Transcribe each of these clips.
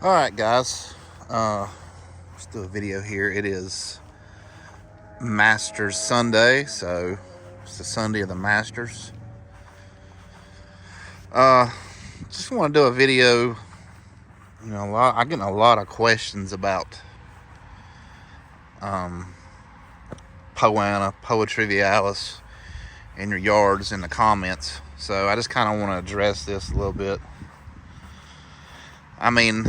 Alright guys, let's do a video here. It is Masters Sunday, so it's the Sunday of the Masters. Just want to do a video. You know, I'm getting a lot of questions about Poa Annua, Poa Trivialis in your yards in the comments. So I just kind of want to address this a little bit. I mean,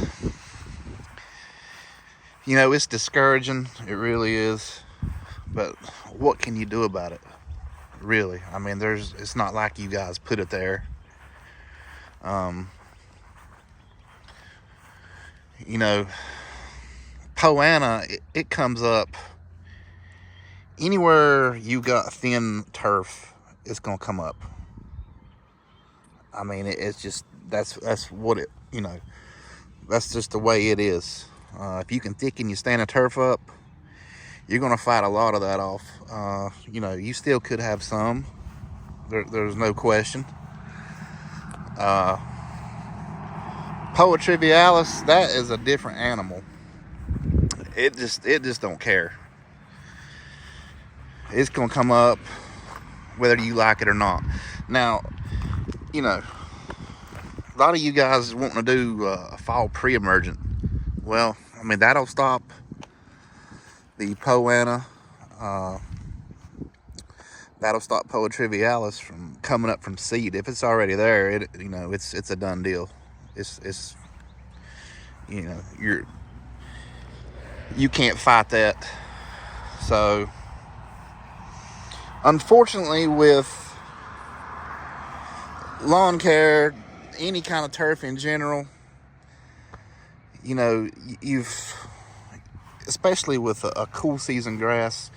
you know, it's discouraging. It really is. But what can you do about it? Really? I mean, it's not like you guys put it there. You know, Poa Annua, it comes up anywhere you got thin turf, it's gonna come up. I mean, it's just that's what it, you know, that's just the way it is. If you can thicken your standing turf up, you're gonna fight a lot of that off. You know, you still could have some. There's no question. Poa trivialis, that is a different animal. It just don't care. It's gonna come up whether you like it or not. Now, you know, a lot of you guys wanting to do a fall pre-emergent. Well, I mean, that'll stop the Poa Annua. That'll stop Poa trivialis from coming up from seed. If it's already there, you know, it's a done deal. It's you know, you can't fight that. So unfortunately, with lawn care, any kind of turf in general, you know, you've, especially with a cool season grass,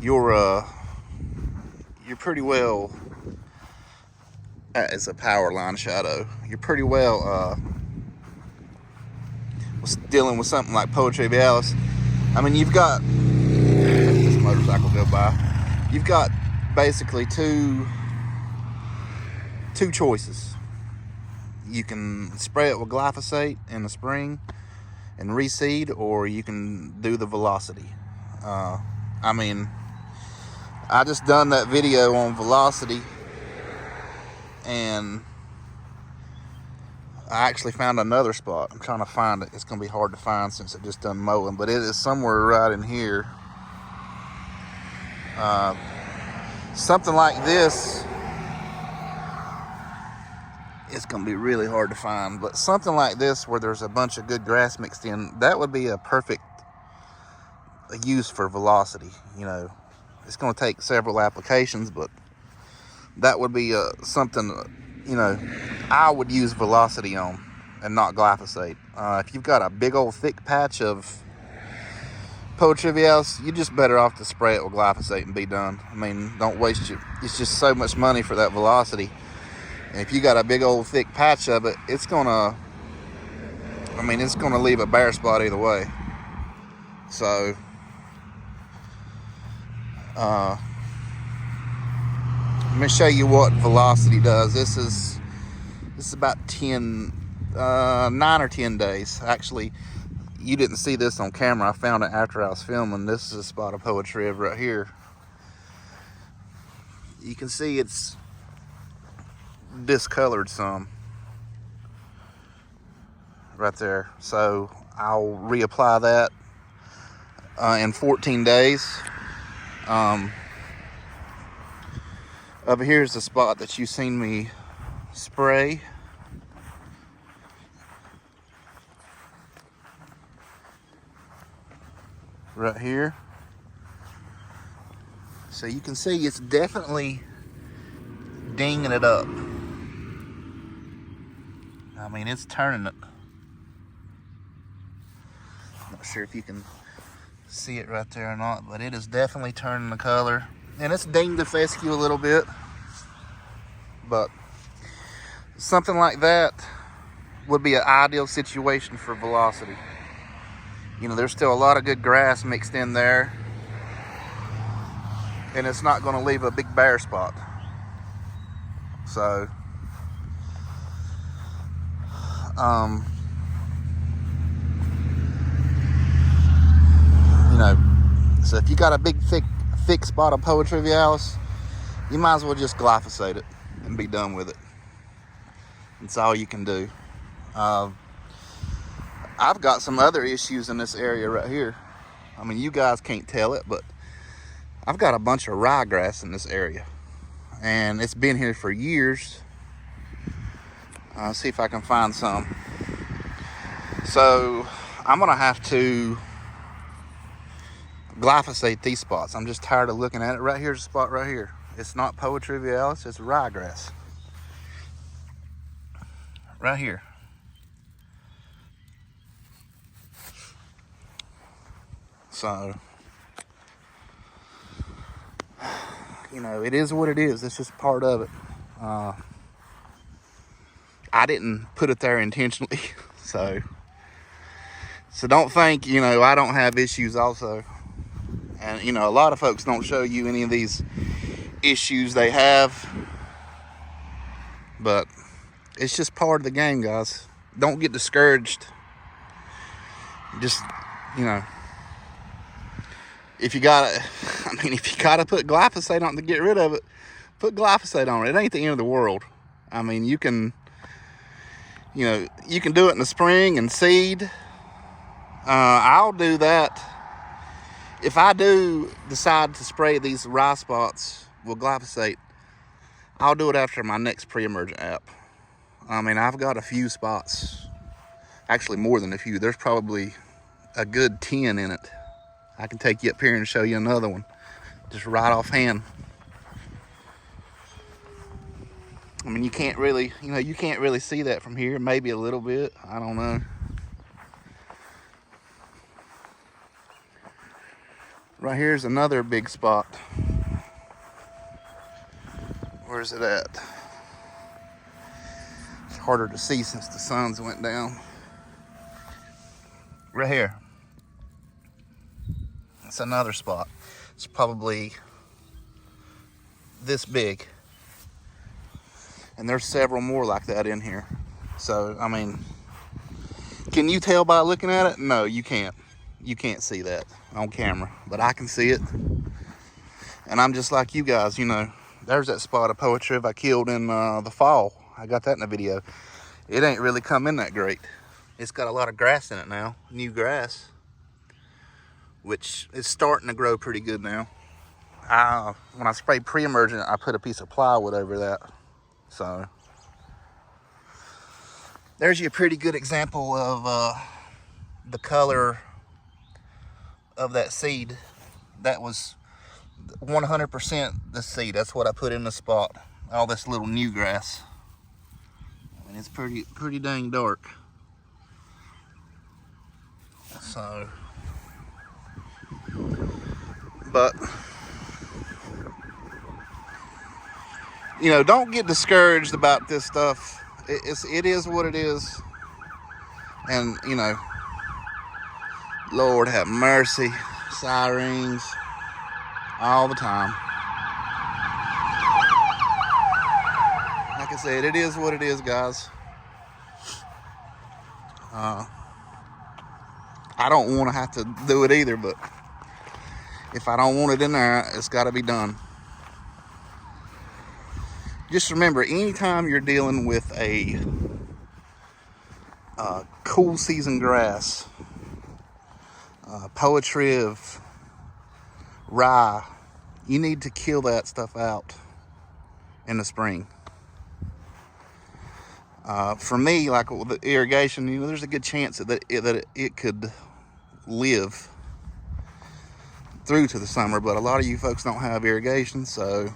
you're pretty well, as a power line shadow, you're pretty well dealing with something like Poa trivialis. I mean, you've got this motorcycle go by. You've got basically two choices. You can spray it with glyphosate in the spring and reseed, or you can do the velocity. I mean, I just done that video on velocity, and I actually found another spot. I'm trying to find it. It's going to be hard to find since I just done mowing, but it is somewhere right in here. Something like this, it's going to be really hard to find, but something like this where there's a bunch of good grass mixed in, that would be a perfect use for velocity. You know, it's going to take several applications, but that would be something, you know, I would use velocity on and not glyphosate. If you've got a big old thick patch of Poa trivialis, you're just better off to spray it with glyphosate and be done. I mean, don't waste it. It's just so much money for that velocity. And if you got a big old thick patch of it, it's gonna leave a bare spot either way. So, let me show you what velocity does. This is about 9 or 10 days. Actually, you didn't see this on camera. I found it after I was filming. This is a spot of Poa triv right here. You can see it's discolored some right there. So I'll reapply that in 14 days. Over here's the spot that you've seen me spray. Right here. So you can see it's definitely dinging it up. I mean, it's turning it. Not sure if you can see it right there or not, but it is definitely turning the color. And it's dinged the fescue a little bit. But something like that would be an ideal situation for velocity. You know, there's still a lot of good grass mixed in there, and it's not going to leave a big bare spot. So know, so if you got a big thick spot of Poa Trivialis, you might as well just glyphosate it and be done with it. It's all you can do. I've got some other issues in this area right here. I mean, you guys can't tell it, but I've got a bunch of ryegrass in this area, and it's been here for years. See if I can find some. So I'm gonna have to glyphosate these spots. I'm just tired of looking at it. Right here's a spot right here. It's not Poa Trivialis, it's ryegrass. Right here. So, you know, it is what it is. It's just part of it. I didn't put it there intentionally. So don't think, you know, I don't have issues also. And, you know, a lot of folks don't show you any of these issues they have. But it's just part of the game, guys. Don't get discouraged. Just, you know, if you gotta put glyphosate on to get rid of it, put glyphosate on it. It ain't the end of the world. I mean, you can do it in the spring and seed. I'll do that. If I do decide to spray these rye spots with glyphosate, I'll do it after my next pre-emergent app. I mean, I've got a few spots, actually more than a few. There's probably a good 10 in it. I can take you up here and show you another one, just right offhand. I mean, you can't really see that from here. Maybe a little bit, I don't know. Right here's another big spot. Where's it at? It's harder to see since the sun's went down. Right here. It's another spot. It's probably this big. And there's several more like that in here. So, I mean, can you tell by looking at it? No, you can't. You can't see that on camera, but I can see it. And I'm just like you guys, you know. There's that spot of Poa Triv I killed in the fall. I got that in the video. It ain't really come in that great. It's got a lot of grass in it now, new grass, which is starting to grow pretty good now. When I sprayed pre-emergent, I put a piece of plywood over that. So there's your pretty good example of the color of that seed. That was 100% the seed. That's what I put in the spot. All this little new grass. And it's pretty dang dark. So, but you know, don't get discouraged about this stuff. It is what it is. And you know, Lord have mercy, sirens all the time. Like I said, it is what it is, guys. I don't want to have to do it either, but if I don't want it in there, it's got to be done. Just remember, anytime you're dealing with a cool season grass, Poa Triv, rye, you need to kill that stuff out in the spring. For me, like with the irrigation, you know, there's a good chance that it could live through to the summer, but a lot of you folks don't have irrigation, so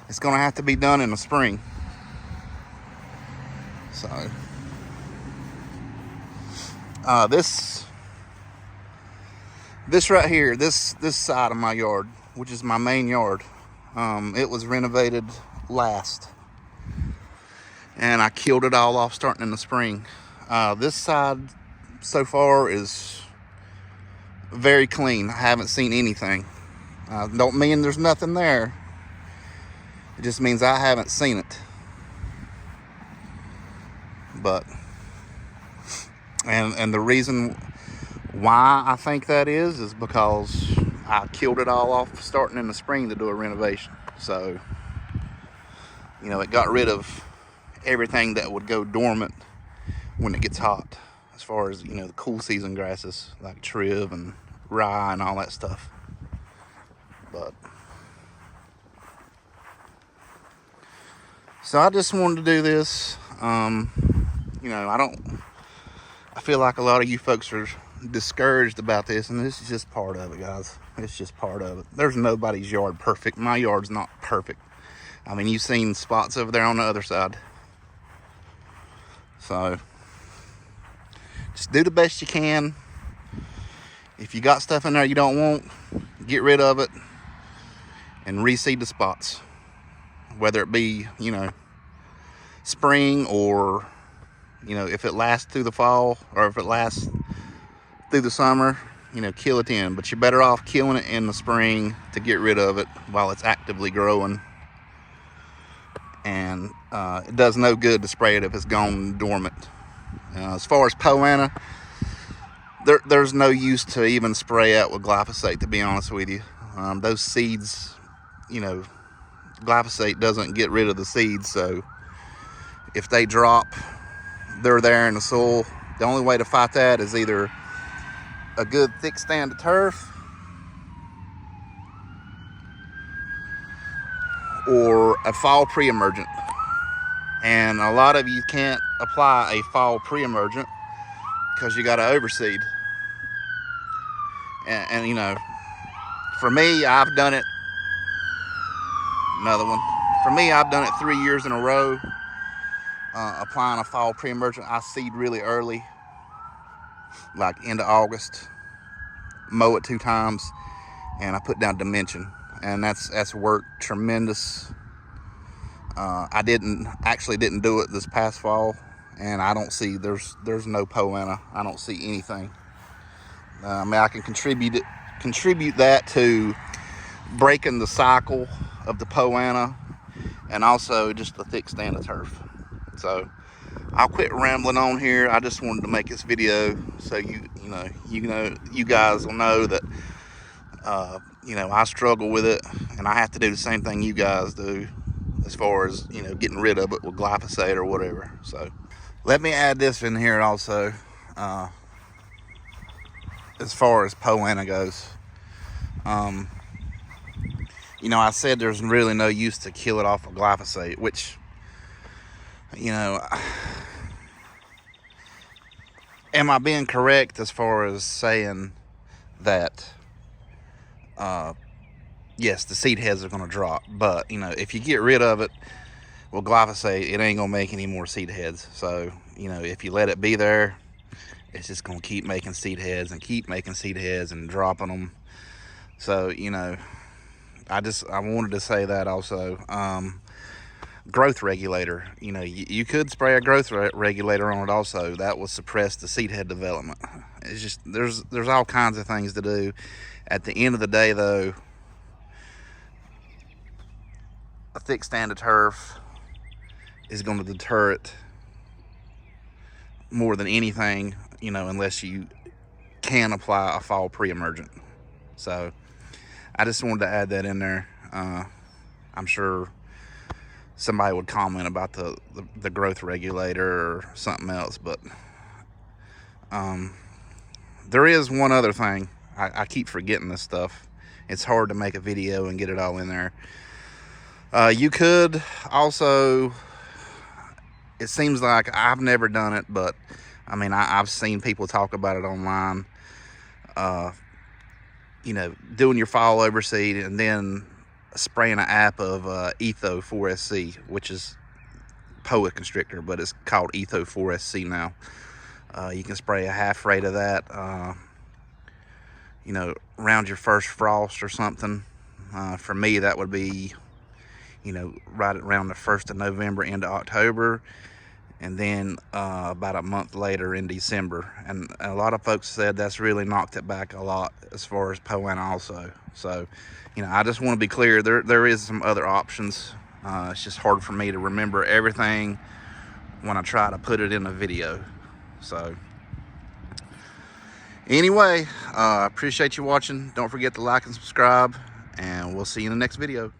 it's going to have to be done in the spring. So this right here, this side of my yard, which is my main yard, it was renovated last, and I killed it all off starting in the spring. This side so far is very clean. I haven't seen anything. Don't mean there's nothing there. It just means I haven't seen it. But and the reason Why I think that is because I killed it all off starting in the spring to do a renovation. So, you know, it got rid of everything that would go dormant when it gets hot, as far as, you know, the cool season grasses like triv and rye and all that stuff. But so I just wanted to do this. You know, I feel like a lot of you folks are discouraged about this, and this is just part of it, guys. It's just part of it. There's nobody's yard perfect. My yard's not perfect. I mean, you've seen spots over there on the other side. So just do the best you can. If you got stuff in there you don't want, get rid of it and reseed the spots. Whether it be, you know, spring, or, you know, if it lasts through the fall, or if it lasts through the summer, you know, kill it then. But you're better off killing it in the spring to get rid of it while it's actively growing. And it does no good to spray it if it's gone dormant. As far as Poa Annua, there's no use to even spray out with glyphosate, to be honest with you. Those seeds, you know, glyphosate doesn't get rid of the seeds, so if they drop, they're there in the soil. The only way to fight that is either a good thick stand of turf or a fall pre-emergent. And a lot of you can't apply a fall pre-emergent because you got to overseed. And you know, for me, I've done it. Another one. For me, I've done it 3 years in a row. Applying a fall pre-emergent. I seed really early, like end of August. Mow it 2 times, and I put down dimension, and that's worked tremendous. I didn't do it this past fall, and I don't see there's no Poa Annua. I don't see anything. I mean, I can contribute that to breaking the cycle of the Poa Annua, and also just the thick stand of turf. So I'll quit rambling on here. I just wanted to make this video so you guys will know that you know, I struggle with it, and I have to do the same thing you guys do as far as, you know, getting rid of it with glyphosate or whatever. So let me add this in here also. As far as Poa Annua goes, you know, I said there's really no use to kill it off with glyphosate, which, you know, am I being correct as far as saying that yes, the seed heads are going to drop, but, you know, if you get rid of it with glyphosate, it ain't going to make any more seed heads. So, you know, if you let it be there, it's just going to keep making seed heads and keep making seed heads and dropping them. So, you know, I wanted to say that also. Growth regulator, you know, you could spray a growth regulator on it also. That will suppress the seed head development. It's just, there's all kinds of things to do. At the end of the day, though, a thick stand of turf is going to deter it more than anything, you know, unless you can apply a fall pre-emergent. So I just wanted to add that in there. I'm sure somebody would comment about the growth regulator or something else, but there is one other thing. I keep forgetting this stuff. It's hard to make a video and get it all in there. You could also, it seems like I've never done it, but I mean, I've seen people talk about it online. You know, doing your fall overseed and then spraying an app of Etho 4SC, which is Poa constrictor, but it's called Etho 4SC now. You can spray a half rate of that, you know, around your first frost or something. For me, that would be, you know, right around the 1st of November into October, and then about a month later in December. And a lot of folks said that's really knocked it back a lot as far as Poa Annua also. So, you know, I just want to be clear, there is some other options. It's just hard for me to remember everything when I try to put it in a video. So Anyway, appreciate you watching. Don't forget to like and subscribe, and we'll see you in the next video.